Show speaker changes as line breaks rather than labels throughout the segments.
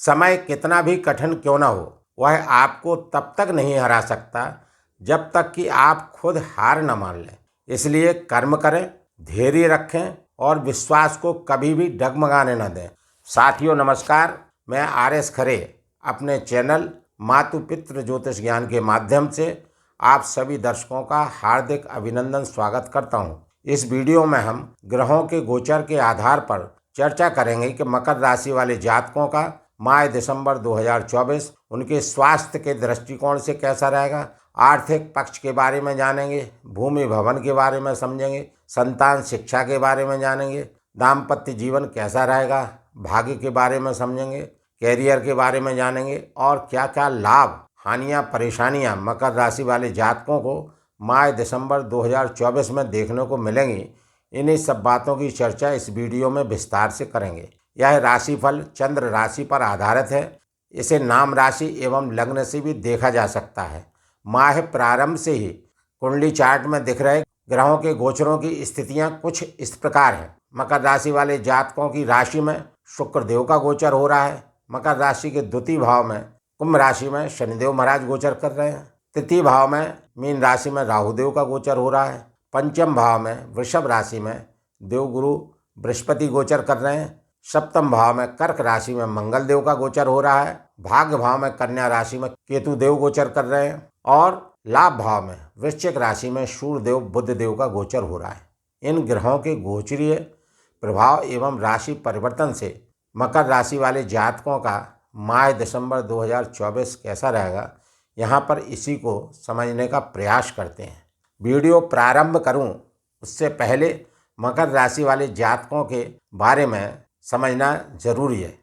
समय कितना भी कठिन क्यों न हो, वह आपको तब तक नहीं हरा सकता जब तक कि आप खुद हार न मान लें। इसलिए कर्म करें, धैर्य रखें और विश्वास को कभी भी डगमगाने न दें। साथियों नमस्कार, मैं आर.एस. खरे अपने चैनल मातु पितृ ज्योतिष ज्ञान के माध्यम से आप सभी दर्शकों का हार्दिक अभिनंदन स्वागत करता हूं। इस वीडियो में हम ग्रहों के गोचर के आधार पर चर्चा करेंगे कि मकर राशि वाले जातकों का माह दिसंबर 2024 उनके स्वास्थ्य के दृष्टिकोण से कैसा रहेगा। आर्थिक पक्ष के बारे में जानेंगे, भूमि भवन के बारे में समझेंगे, संतान शिक्षा के बारे में जानेंगे, दाम्पत्य जीवन कैसा रहेगा, भाग्य के बारे में समझेंगे, कैरियर के बारे में जानेंगे और क्या क्या लाभ, हानियां, परेशानियां मकर राशि वाले जातकों को माह दिसंबर 2024 में देखने को मिलेंगी। इन्हीं सब बातों की चर्चा इस वीडियो में विस्तार से करेंगे। यह राशिफल चंद्र राशि पर आधारित है। इसे नाम राशि एवं लग्न से भी देखा जा सकता है। माह प्रारंभ से ही कुंडली चार्ट में दिख रहे ग्रहों के गोचरों की स्थितियां कुछ इस प्रकार हैं। मकर राशि वाले जातकों की राशि में शुक्र देव का गोचर हो रहा है। मकर राशि के द्वितीय भाव में कुंभ राशि में शनिदेव महाराज गोचर कर रहे हैं। तृतीय भाव में मीन राशि में राहुदेव का गोचर हो रहा है। पंचम भाव में वृषभ राशि में देवगुरु बृहस्पति गोचर कर रहे हैं। सप्तम भाव में कर्क राशि में मंगल देव का गोचर हो रहा है। भाग्य भाव में कन्या राशि में केतु देव गोचर कर रहे हैं और लाभ भाव में वृश्चिक राशि में सूर्य देव बुध देव का गोचर हो रहा है। इन ग्रहों के गोचरीय प्रभाव एवं राशि परिवर्तन से मकर राशि वाले जातकों का माह दिसंबर 2024 कैसा रहेगा, यहाँ पर इसी को समझने का प्रयास करते हैं। वीडियो प्रारंभ करूं उससे पहले मकर राशि वाले जातकों के बारे में समझना जरूरी है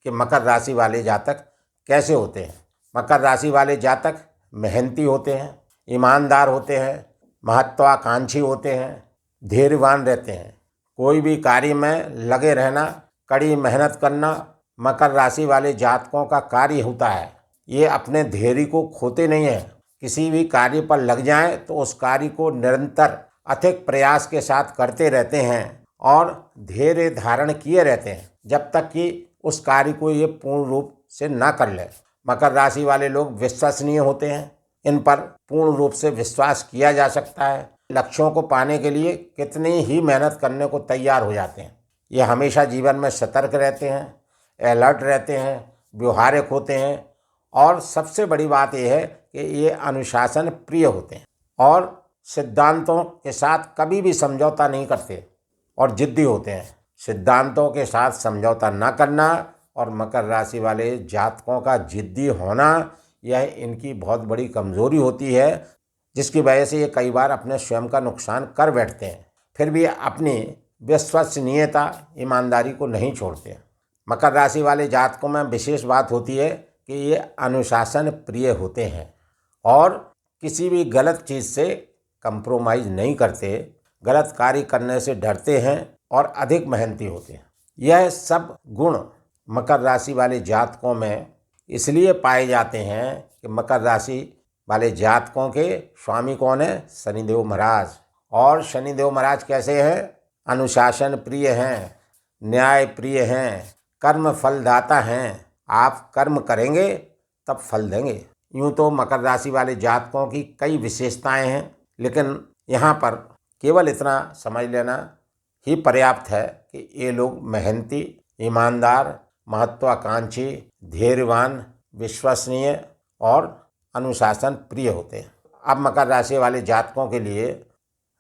कि मकर राशि वाले जातक कैसे होते हैं। मकर राशि वाले जातक मेहनती होते हैं, ईमानदार होते हैं, महत्वाकांक्षी होते हैं, धैर्यवान रहते हैं। कोई भी कार्य में लगे रहना, कड़ी मेहनत करना मकर राशि वाले जातकों का कार्य होता है। ये अपने धैर्य को खोते नहीं हैं। किसी भी कार्य पर लग जाएं तो उस कार्य को निरंतर अथक प्रयास के साथ करते रहते हैं और धैर्य धारण किए रहते हैं जब तक कि उस कार्य को ये पूर्ण रूप से ना कर ले। मकर राशि वाले लोग विश्वसनीय होते हैं। इन पर पूर्ण रूप से विश्वास किया जा सकता है। लक्ष्यों को पाने के लिए कितनी ही मेहनत करने को तैयार हो जाते हैं। ये हमेशा जीवन में सतर्क रहते हैं, अलर्ट रहते हैं, व्यवहारिक होते हैं और सबसे बड़ी बात यह है कि ये अनुशासन प्रिय होते हैं और सिद्धांतों के साथ कभी भी समझौता नहीं करते और जिद्दी होते हैं। सिद्धांतों के साथ समझौता न करना और मकर राशि वाले जातकों का जिद्दी होना, यह इनकी बहुत बड़ी कमजोरी होती है, जिसकी वजह से ये कई बार अपने स्वयं का नुकसान कर बैठते हैं। फिर भी अपनी विश्वसनीयता, ईमानदारी को नहीं छोड़ते। मकर राशि वाले जातकों में विशेष बात होती है कि ये अनुशासन प्रिय होते हैं और किसी भी गलत चीज़ से कंप्रोमाइज़ नहीं करते, गलत कार्य करने से डरते हैं और अधिक मेहनती होते हैं। यह सब गुण मकर राशि वाले जातकों में इसलिए पाए जाते हैं कि मकर राशि वाले जातकों के स्वामी कौन है? शनिदेव महाराज। और शनिदेव महाराज कैसे हैं? अनुशासन प्रिय हैं, न्याय प्रिय हैं, कर्म फलदाता हैं। आप कर्म करेंगे तब फल देंगे। यूँ तो मकर राशि वाले जातकों की कई विशेषताएं हैं, लेकिन यहाँ पर केवल इतना समझ लेना ही पर्याप्त है कि ये लोग मेहनती, ईमानदार, महत्वाकांक्षी, धैर्यवान, विश्वसनीय और अनुशासन प्रिय होते हैं। अब मकर राशि वाले जातकों के लिए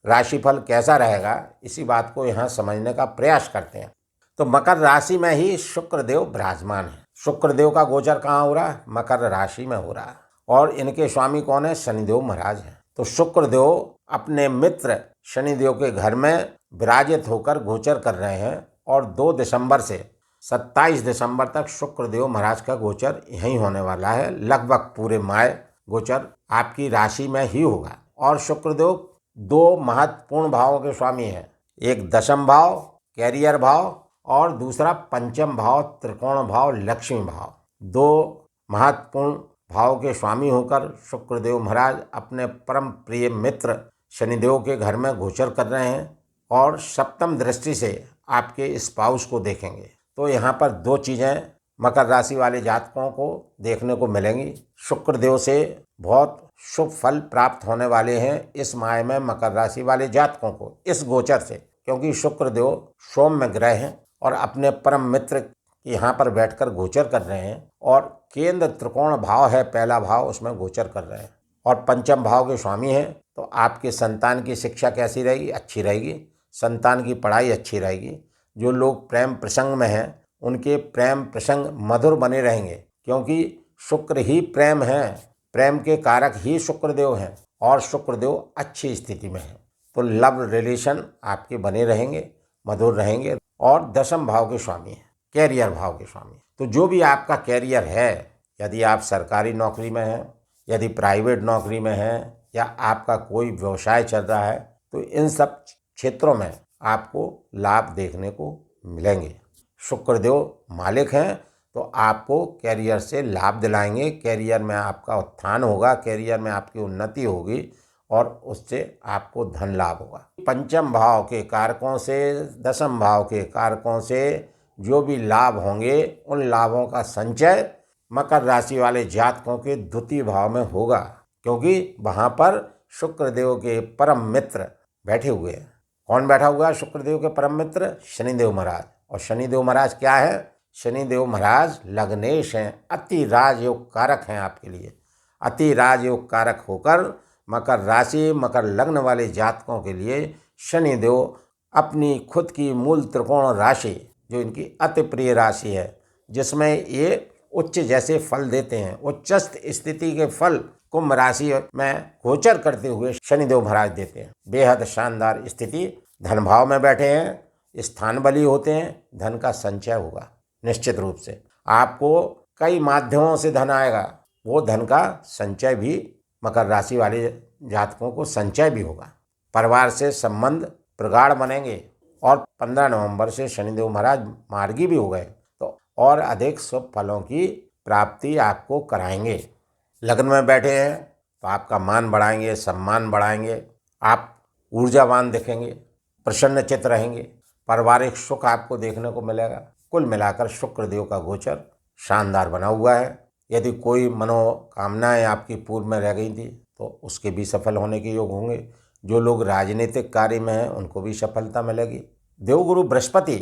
राशिफल कैसा रहेगा, इसी बात को यहाँ समझने का प्रयास करते हैं। तो मकर राशि में ही शुक्र देव विराजमान है। शुक्र देव का गोचर कहाँ हो रहा है? मकर राशि में हो रहा है और इनके स्वामी कौन है? शनिदेव महाराज हैं। तो शुक्र देव अपने मित्र शनिदेव के घर में विराजित होकर गोचर कर रहे हैं और 2 दिसंबर से 27 दिसंबर तक शुक्र देव महाराज का गोचर यहीं होने वाला है। लगभग पूरे माह गोचर आपकी राशि में ही होगा। और शुक्र देव 2 महत्वपूर्ण भावों के स्वामी हैं। एक दशम भाव कैरियर भाव और दूसरा पंचम भाव त्रिकोण भाव लक्ष्मी भाव। 2 महत्वपूर्ण भाव के स्वामी होकर शुक्रदेव महाराज अपने परम प्रिय मित्र शनिदेव के घर में गोचर कर रहे हैं और सप्तम दृष्टि से आपके स्पाउस को देखेंगे। तो यहाँ पर 2 चीज़ें मकर राशि वाले जातकों को देखने को मिलेंगी। शुक्र देव से बहुत शुभ फल प्राप्त होने वाले हैं इस माह में मकर राशि वाले जातकों को, इस गोचर से, क्योंकि शुक्र देव सौम्य ग्रह हैं और अपने परम मित्र यहाँ पर बैठकर गोचर कर रहे हैं और केंद्र त्रिकोण भाव है, पहला भाव, उसमें गोचर कर रहे हैं और पंचम भाव के स्वामी हैं। तो आपके संतान की शिक्षा कैसी रहेगी? अच्छी रहेगी। संतान की पढ़ाई अच्छी रहेगी। जो लोग प्रेम प्रसंग में हैं उनके प्रेम प्रसंग मधुर बने रहेंगे, क्योंकि शुक्र ही प्रेम है, प्रेम के कारक ही शुक्रदेव हैं और शुक्रदेव अच्छी स्थिति में है। तो लव रिलेशन आपके बने रहेंगे, मधुर रहेंगे। और दशम भाव के स्वामी हैं, कैरियर भाव के स्वामी। तो जो भी आपका कैरियर है, यदि आप सरकारी नौकरी में हैं, यदि प्राइवेट नौकरी में हैं, या आपका कोई व्यवसाय चल रहा है, तो इन सब क्षेत्रों में आपको लाभ देखने को मिलेंगे। शुक्रदेव मालिक हैं तो आपको कैरियर से लाभ दिलाएंगे। कैरियर में आपका उत्थान होगा, कैरियर में आपकी उन्नति होगी और उससे आपको धन लाभ होगा। पंचम भाव के कारकों से, दशम भाव के कारकों से जो भी लाभ होंगे, उन लाभों का संचय मकर राशि वाले जातकों के द्वितीय भाव में होगा, क्योंकि वहाँ पर शुक्रदेव के परम मित्र बैठे हुए हैं। कौन बैठा हुआ है शुक्रदेव के परम मित्र? शनिदेव महाराज। और शनिदेव महाराज क्या है? शनिदेव महाराज लग्नेश हैं, अति राजयोग कारक हैं आपके लिए। अति राजयोग कारक होकर मकर राशि, मकर लग्न वाले जातकों के लिए शनिदेव अपनी खुद की मूल त्रिकोण राशि, जो इनकी अति प्रिय राशि है, जिसमें ये उच्च जैसे फल देते हैं, उच्चस्थ स्थिति के फल कुंभ राशि में गोचर करते हुए शनिदेव महाराज देते हैं। बेहद शानदार स्थिति। धन भाव में बैठे हैं, स्थान बली होते हैं, धन का संचय होगा निश्चित रूप से। आपको कई माध्यमों से धन आएगा, वो धन का संचय भी मकर राशि वाले जातकों को संचय भी होगा। परिवार से संबंध प्रगाढ़ बनेंगे और 15 नवंबर से शनिदेव महाराज मार्गी भी हो गए, तो और अधिक शुभ फलों की प्राप्ति आपको कराएंगे। लग्न में बैठे हैं तो आपका मान बढ़ाएंगे, सम्मान बढ़ाएंगे, आप ऊर्जावान दिखेंगे, प्रसन्न चित्त रहेंगे, पारिवारिक सुख आपको देखने को मिलेगा। कुल मिलाकर शुक्रदेव का गोचर शानदार बना हुआ है। यदि कोई मनोकामनाएं आपकी पूर्व में रह गई थी तो उसके भी सफल होने के योग होंगे। जो लोग राजनीतिक कार्य में हैं उनको भी सफलता मिलेगी। देवगुरु बृहस्पति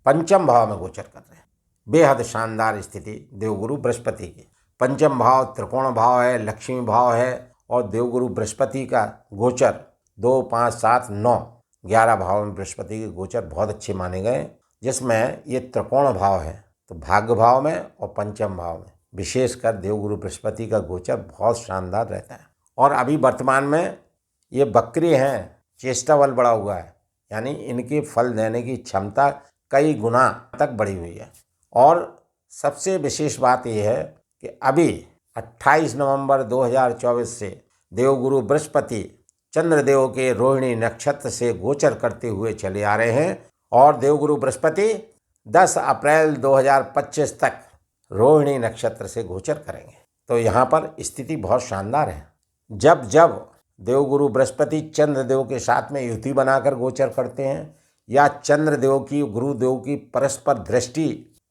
पंचम भाव में गोचर कर रहे हैं। बेहद शानदार स्थिति देवगुरु बृहस्पति की। पंचम भाव त्रिकोण भाव है, लक्ष्मी भाव है, और देवगुरु बृहस्पति का गोचर 2, 5, 7, 9, 11 भाव में बृहस्पति के गोचर बहुत अच्छे माने गए, जिसमें ये त्रिकोण भाव है तो भाग्य भाव में और पंचम भाव में विशेषकर देवगुरु बृहस्पति का गोचर बहुत शानदार रहता है। और अभी वर्तमान में ये बकरी हैं, चेष्टा बल बढ़ा हुआ है, यानी इनके फल देने की क्षमता कई गुना तक बढ़ी हुई है। और सबसे विशेष बात यह है कि अभी 28 नवंबर 2024 से देवगुरु बृहस्पति चंद्रदेव के रोहिणी नक्षत्र से गोचर करते हुए चले आ रहे हैं और देवगुरु बृहस्पति 10 अप्रैल 2025 तक रोहिणी नक्षत्र से गोचर करेंगे। तो यहाँ पर स्थिति बहुत शानदार है। जब जब देवगुरु बृहस्पति चंद्रदेव के साथ में युति बनाकर गोचर करते हैं या चंद्रदेव की गुरुदेव की परस्पर दृष्टि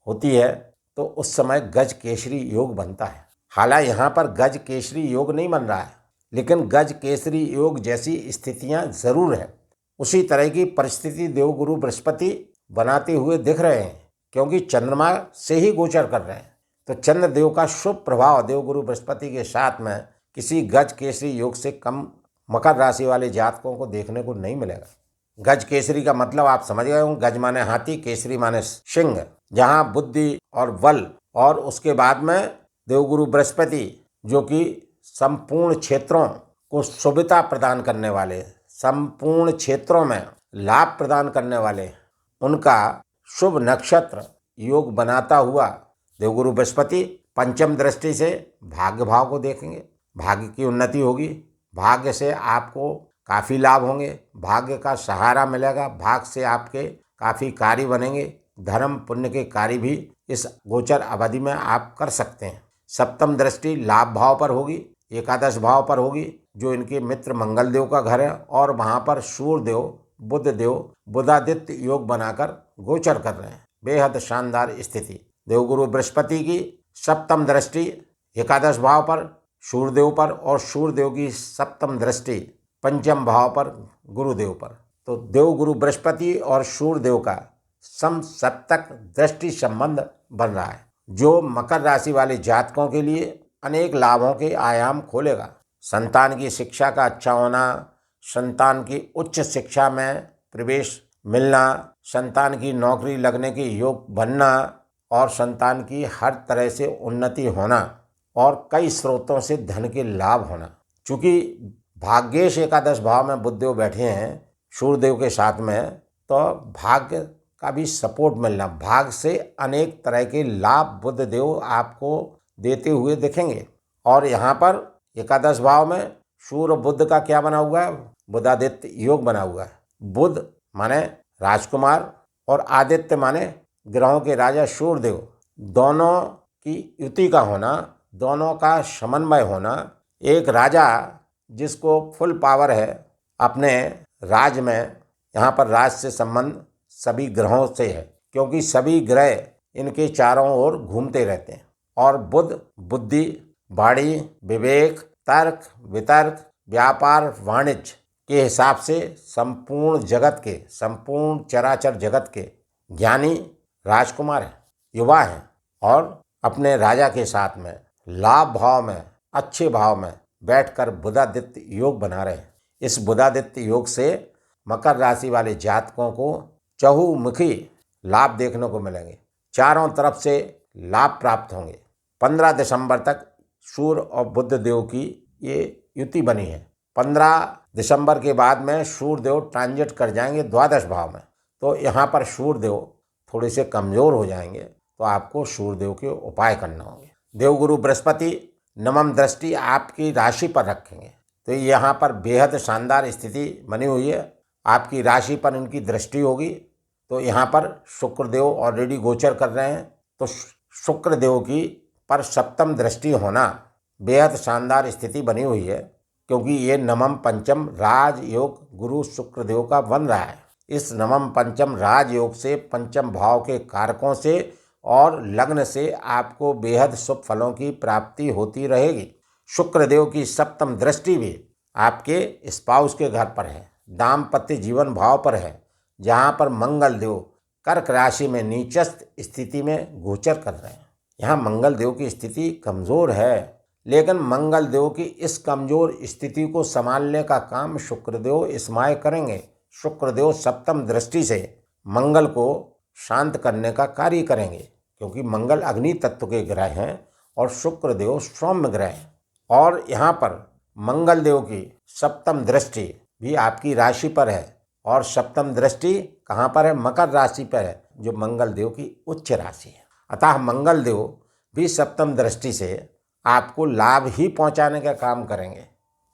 होती है तो उस समय गज केसरी योग बनता है। हालांकि यहाँ पर गज केसरी योग नहीं बन रहा है, लेकिन गज केसरी योग जैसी स्थितियाँ जरूर है। उसी तरह की परिस्थिति देवगुरु बृहस्पति बनाते हुए दिख रहे हैं, क्योंकि चंद्रमा से ही गोचर कर रहे हैं। तो चंद्रदेव का शुभ प्रभाव देवगुरु बृहस्पति के साथ में किसी गज केसरी योग से कम मकर राशि वाले जातकों को देखने को नहीं मिलेगा। गज केसरी का मतलब आप समझ गए होंगे। गज माने हाथी, केसरी माने सिंह, जहाँ बुद्धि और बल, और उसके बाद में देवगुरु बृहस्पति जो कि संपूर्ण क्षेत्रों को सुविधा प्रदान करने वाले, संपूर्ण क्षेत्रों में लाभ प्रदान करने वाले, उनका शुभ नक्षत्र योग बनाता हुआ देवगुरु बृहस्पति पंचम दृष्टि से भाग्य भाव को देखेंगे। भाग्य की उन्नति होगी, भाग्य से आपको काफ़ी लाभ होंगे, भाग्य का सहारा मिलेगा, भाग्य से आपके काफ़ी कार्य बनेंगे। धर्म पुण्य के कार्य भी इस गोचर अवधि में आप कर सकते हैं। सप्तम दृष्टि लाभ भाव पर होगी, एकादश भाव पर होगी, जो इनके मित्र मंगल देव का घर है, और वहाँ पर सूर्य देव, बुध देव, बुधादित्य योग बनाकर गोचर कर रहे हैं। बेहद शानदार स्थिति। देवगुरु बृहस्पति की सप्तम दृष्टि एकादश भाव पर सूर्यदेव पर और सूर्यदेव की सप्तम दृष्टि पंचम भाव पर गुरुदेव पर। तो देवगुरु बृहस्पति और सूर्यदेव का समसप्तक दृष्टि संबंध बन रहा है, जो मकर राशि वाले जातकों के लिए अनेक लाभों के आयाम खोलेगा। संतान की शिक्षा का अच्छा होना, संतान की उच्च शिक्षा में प्रवेश मिलना, संतान की नौकरी लगने के योग बनना और संतान की हर तरह से उन्नति होना और कई स्रोतों से धन के लाभ होना। चूँकि भाग्येश एकादश भाव में बुधदेव बैठे हैं सूर्यदेव के साथ में, तो भाग्य का भी सपोर्ट मिलना, भाग से अनेक तरह के लाभ बुधदेव आपको देते हुए दिखेंगे। और यहाँ पर एकादश भाव में सूर्य बुध का क्या बना हुआ है? बुधादित्य योग बना हुआ है। बुध माने राजकुमार और आदित्य माने ग्रहों के राजा सूर्यदेव, दोनों की युति का होना, दोनों का समन्वय होना। एक राजा जिसको फुल पावर है अपने राज में, यहाँ पर राज से संबंध सभी ग्रहों से है, क्योंकि सभी ग्रह इनके चारों ओर घूमते रहते हैं। और बुध बुद्धि, वाणी, विवेक, तर्क, वितर्क, व्यापार, वाणिज्य के हिसाब से संपूर्ण जगत के, संपूर्ण चराचर जगत के ज्ञानी राजकुमार हैं, युवा हैं और अपने राजा के साथ में लाभ भाव में, अच्छे भाव में बैठकर बुधादित्य योग बना रहे हैं। इस बुधादित्य योग से मकर राशि वाले जातकों को चहुमुखी लाभ देखने को मिलेंगे, चारों तरफ से लाभ प्राप्त होंगे। 15 दिसंबर तक सूर्य और बुध देव की ये युति बनी है। 15 दिसंबर के बाद में सूर्यदेव ट्रांजिट कर जाएंगे द्वादश भाव में, तो यहाँ पर सूर्यदेव थोड़े से कमज़ोर हो जाएंगे, तो आपको सूर्यदेव के उपाय करना होंगे। देवगुरु बृहस्पति नवम दृष्टि आपकी राशि पर रखेंगे, तो यहाँ पर बेहद शानदार स्थिति बनी हुई है। आपकी राशि पर इनकी दृष्टि होगी, तो यहाँ पर शुक्रदेव ऑलरेडी गोचर कर रहे हैं, तो शुक्रदेव की पर सप्तम दृष्टि होना बेहद शानदार स्थिति बनी हुई है, क्योंकि ये नवम पंचम राजयोग गुरु शुक्रदेव का बन रहा है। इस नवम पंचम राजयोग से पंचम भाव के कारकों से और लग्न से आपको बेहद शुभ फलों की प्राप्ति होती रहेगी। शुक्रदेव की सप्तम दृष्टि भी आपके स्पाउस के घर पर है, दाम्पत्य जीवन भाव पर है, जहाँ पर मंगल देव कर्क राशि में नीचस्थ स्थिति में गोचर कर रहे हैं। यहाँ मंगल देव की स्थिति कमज़ोर है, लेकिन मंगल देव की इस कमज़ोर स्थिति को संभालने का काम शुक्रदेव इस्माय करेंगे। शुक्रदेव सप्तम दृष्टि से मंगल को शांत करने का कार्य करेंगे, क्योंकि मंगल अग्नि तत्व के ग्रह हैं और शुक्रदेव सौम्य ग्रह हैं। और यहाँ पर मंगल देव की सप्तम दृष्टि भी आपकी राशि पर है, और सप्तम दृष्टि कहाँ पर है? मकर राशि पर है, जो मंगल देव की उच्च राशि है। अतः मंगल देव भी सप्तम दृष्टि से आपको लाभ ही पहुँचाने का काम करेंगे।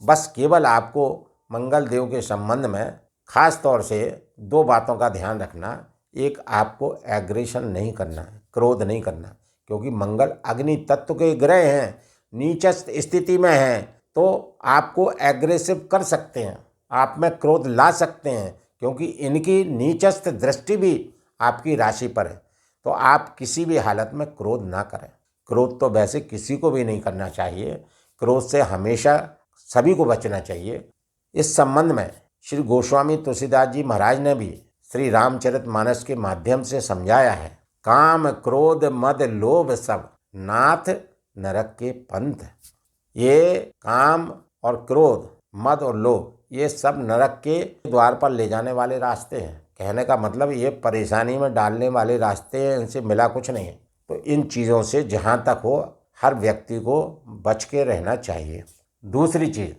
बस केवल आपको मंगल देव के संबंध में खास तौर से 2 बातों का ध्यान रखना। एक, आपको एग्रेशन नहीं करना है, क्रोध नहीं करना, क्योंकि मंगल अग्नि तत्व के ग्रह हैं, नीचस्थ स्थिति में हैं, तो आपको एग्रेसिव कर सकते हैं, आप में क्रोध ला सकते हैं, क्योंकि इनकी नीचस्थ दृष्टि भी आपकी राशि पर है। तो आप किसी भी हालत में क्रोध ना करें। क्रोध तो वैसे किसी को भी नहीं करना चाहिए, क्रोध से हमेशा सभी को बचना चाहिए। इस संबंध में श्री गोस्वामी तुलसीदास जी महाराज ने भी श्री रामचरितमानस के माध्यम से समझाया है। काम क्रोध मद लोभ सब नाथ नरक के पंथ। ये काम और क्रोध, मद और लोभ, ये सब नरक के द्वार पर ले जाने वाले रास्ते हैं। कहने का मतलब ये परेशानी में डालने वाले रास्ते हैं, इनसे मिला कुछ नहीं है। तो इन चीज़ों से जहाँ तक हो हर व्यक्ति को बच के रहना चाहिए। दूसरी चीज़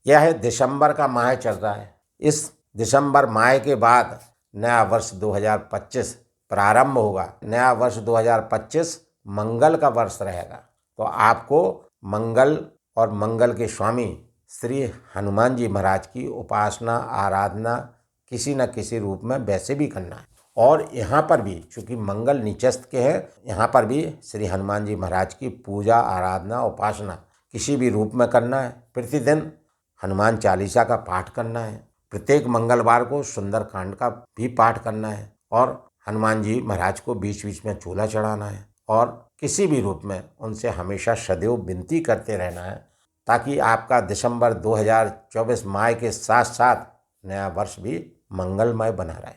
यह है, दिसंबर का माह चल रहा है। इस दिसंबर माह के बाद नया वर्ष 2025 प्रारंभ होगा। नया वर्ष 2025 मंगल का वर्ष रहेगा, तो आपको मंगल और मंगल के स्वामी श्री हनुमान जी महाराज की उपासना आराधना किसी न किसी रूप में वैसे भी करना है। और यहाँ पर भी चूँकि मंगल नीचस्थ के हैं, यहाँ पर भी श्री हनुमान जी महाराज की पूजा आराधना उपासना किसी भी रूप में करना है। प्रतिदिन हनुमान चालीसा का पाठ करना है। प्रत्येक मंगलवार को सुंदरकांड का भी पाठ करना है, और हनुमान जी महाराज को बीच बीच में चूल्हा चढ़ाना है। और किसी भी रूप में उनसे हमेशा सदैव विनती करते रहना है, ताकि आपका दिसंबर 2024 माह के साथ साथ नया वर्ष भी मंगलमय बना रहे।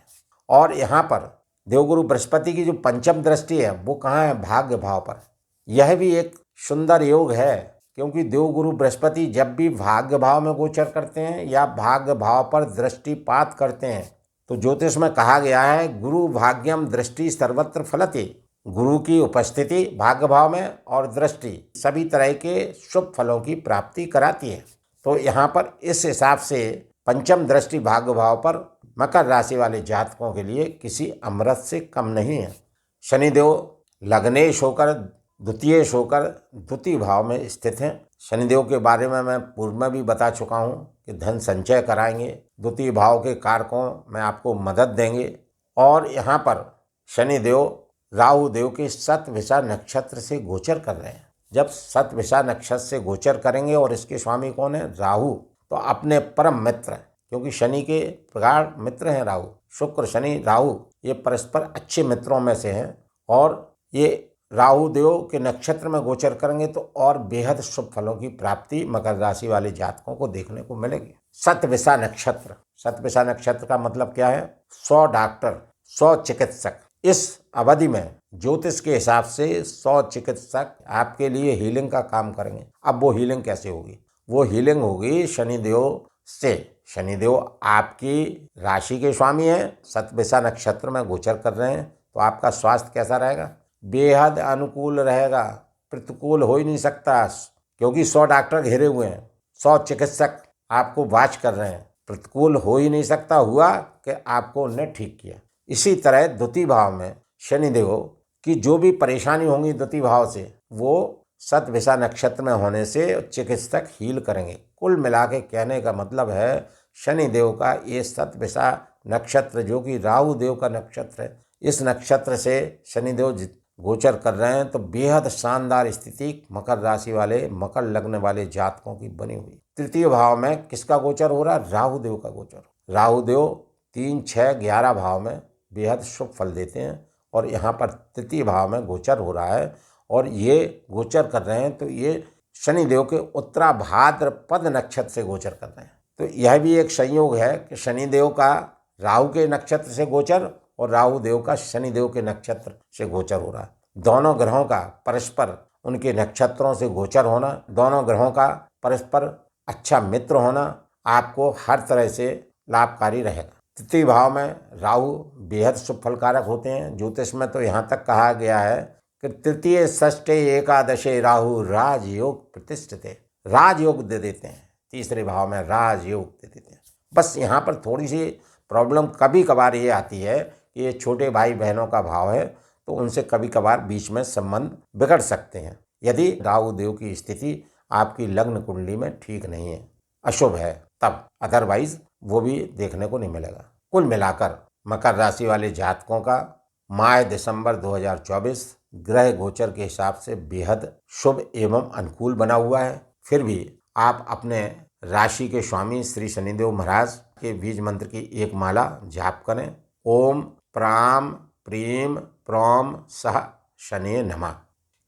और यहाँ पर देवगुरु बृहस्पति की जो पंचम दृष्टि है वो कहाँ है? भाग्य भाव पर। यह भी एक सुंदर योग है, क्योंकि देवगुरु बृहस्पति जब भी भाग्य भाव में गोचर करते हैं या भाग्य भाव पर दृष्टिपात करते हैं तो ज्योतिष में कहा गया है गुरु भाग्यम दृष्टि सर्वत्र फलति। गुरु की उपस्थिति भाग्य भाव में और दृष्टि सभी तरह के शुभ फलों की प्राप्ति कराती है। तो यहाँ पर इस हिसाब से पंचम दृष्टि भाग्य भाव पर मकर राशि वाले जातकों के लिए किसी अमृत से कम नहीं है। शनिदेव लग्नेश होकर द्वितीयेश होकर द्वितीय भाव में स्थित हैं। शनिदेव के बारे में मैं पूर्व में भी बता चुका हूँ कि धन संचय कराएंगे, द्वितीय भाव के कारकों में आपको मदद देंगे। और यहाँ पर शनिदेव राहु देव के शतभिषा नक्षत्र से गोचर कर रहे हैं। जब शतभिषा नक्षत्र से गोचर करेंगे और इसके स्वामी कौन है? राहु। तो अपने परम मित्र, क्योंकि शनि के प्रगाढ़ मित्र हैं राहु, शुक्र शनि राहु ये परस्पर अच्छे मित्रों में से हैं। और ये राहु देव के नक्षत्र में गोचर करेंगे तो और बेहद शुभ फलों की प्राप्ति मकर राशि वाले जातकों को देखने को मिलेगी। शतभिषा नक्षत्र, शतभिषा नक्षत्र का मतलब क्या है? 100 डॉक्टर, 100 चिकित्सक। इस अवधि में ज्योतिष के हिसाब से 100 चिकित्सक आपके लिए हीलिंग का काम करेंगे। अब वो हीलिंग कैसे होगी? वो हीलिंग होगी शनिदेव से। शनिदेव आपकी राशि के स्वामी हैं, शतभिषा नक्षत्र में गोचर कर रहे हैं, तो आपका स्वास्थ्य कैसा रहेगा? बेहद अनुकूल रहेगा, प्रतिकूल हो ही नहीं सकता, क्योंकि 100 डॉक्टर घेरे हुए हैं, 100 चिकित्सक आपको वाच कर रहे हैं, प्रतिकूल हो ही नहीं सकता। हुआ कि आपको उनने ठीक किया। इसी तरह द्वितीय भाव में शनिदेव की जो भी परेशानी होंगी द्वितीय भाव से, वो शतभिषा नक्षत्र में होने से चिकित्सक हील करेंगे। कुल मिला के कहने का मतलब है शनिदेव का ये शतभिषा नक्षत्र जो कि राहु देव का नक्षत्र है, इस नक्षत्र से शनिदेव गोचर कर रहे हैं, तो बेहद शानदार स्थिति मकर राशि वाले, मकर लग्न वाले जातकों की बनी हुई। तृतीय भाव में किसका गोचर हो रहा है? राहु देव का गोचर। राहु देव 3, 6, 11 भाव में बेहद शुभ फल देते हैं, और यहाँ पर तृतीय भाव में गोचर हो रहा है। और ये गोचर कर रहे हैं तो ये शनिदेव के उत्तराभाद्रपद नक्षत्र से गोचर कर रहे हैं। तो यह भी एक संयोग है कि शनिदेव का राहु के नक्षत्र से गोचर और राहु देव का शनिदेव के नक्षत्र से गोचर हो रहा है। दोनों ग्रहों का परस्पर उनके नक्षत्रों से गोचर होना, दोनों ग्रहों का परस्पर अच्छा मित्र होना आपको हर तरह से लाभकारी रहेगा। तृतीय भाव में राहु बेहद शुभ फलकारक होते हैं। ज्योतिष में तो यहाँ तक कहा गया है कि तृतीय षष्ठे एकादशे राहु राजयोग प्रतिष्ठिते, राजयोग दे देते हैं। तीसरे भाव में राजयोग दे देते हैं। बस यहाँ पर थोड़ी सी प्रॉब्लम कभी कभार ये आती है कि ये छोटे भाई बहनों का भाव है, तो उनसे कभी कभार बीच में संबंध बिगड़ सकते हैं यदि राहु देव की स्थिति आपकी लग्न कुंडली में ठीक नहीं है, अशुभ है तब। अदरवाइज वो भी देखने को नहीं मिलेगा। कुल मिलाकर मकर राशि वाले जातकों का माह दिसंबर 2024 ग्रह गोचर के हिसाब से बेहद शुभ एवं अनुकूल बना हुआ है। फिर भी आप अपने राशि के स्वामी श्री शनिदेव महाराज के बीज मंत्र की एक माला जाप करें। ओम प्राम प्रीम प्रोम सह शनि नमः,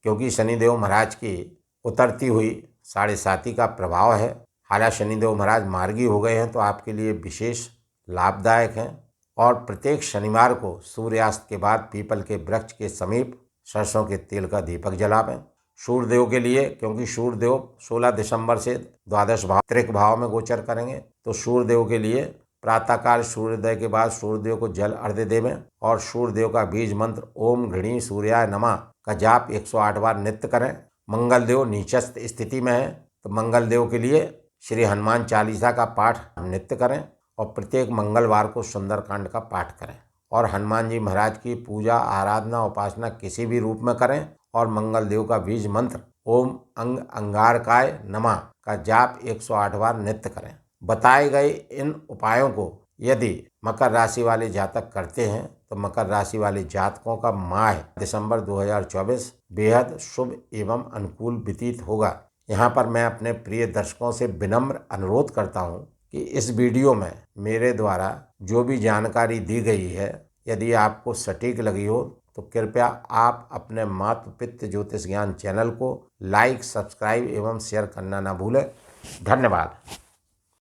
क्योंकि शनिदेव महाराज की उतरती हुई 7.5 का प्रभाव है। हालांकि शनिदेव महाराज मार्गी हो गए हैं तो आपके लिए विशेष लाभदायक हैं। और प्रत्येक शनिवार को सूर्यास्त के बाद पीपल के वृक्ष के समीप सरसों के तेल का दीपक जलावें। सूर्यदेव के लिए, क्योंकि सूर्यदेव 16 दिसंबर से द्वादश भाव त्रिक भाव में गोचर करेंगे, तो सूर्यदेव के लिए प्रातःकाल सूर्योदय के बाद सूर्यदेव को जल अर्घ्य देवें और सूर्यदेव का बीज मंत्र ओम घृणी सूर्याय नमः का जाप 108 बार नित्य करें। मंगलदेव नीचस्थ स्थिति में है तो मंगलदेव के लिए श्री हनुमान चालीसा का पाठ नित्य करें और प्रत्येक मंगलवार को सुंदरकांड का पाठ करें और हनुमान जी महाराज की पूजा आराधना उपासना किसी भी रूप में करें और मंगलदेव का बीज मंत्र ओम अंग अंगारकाय नमः का जाप 108 बार नित्य करें। बताए गए इन उपायों को यदि मकर राशि वाले जातक करते हैं तो मकर राशि वाले जातकों का माह दिसंबर 2024 बेहद शुभ एवं अनुकूल व्यतीत होगा। यहाँ पर मैं अपने प्रिय दर्शकों से विनम्र अनुरोध करता हूँ कि इस वीडियो में मेरे द्वारा जो भी जानकारी दी गई है यदि आपको सटीक लगी हो तो कृपया आप अपने मातृ पितृ ज्योतिष ज्ञान चैनल को लाइक, सब्सक्राइब एवं शेयर करना ना भूलें। धन्यवाद।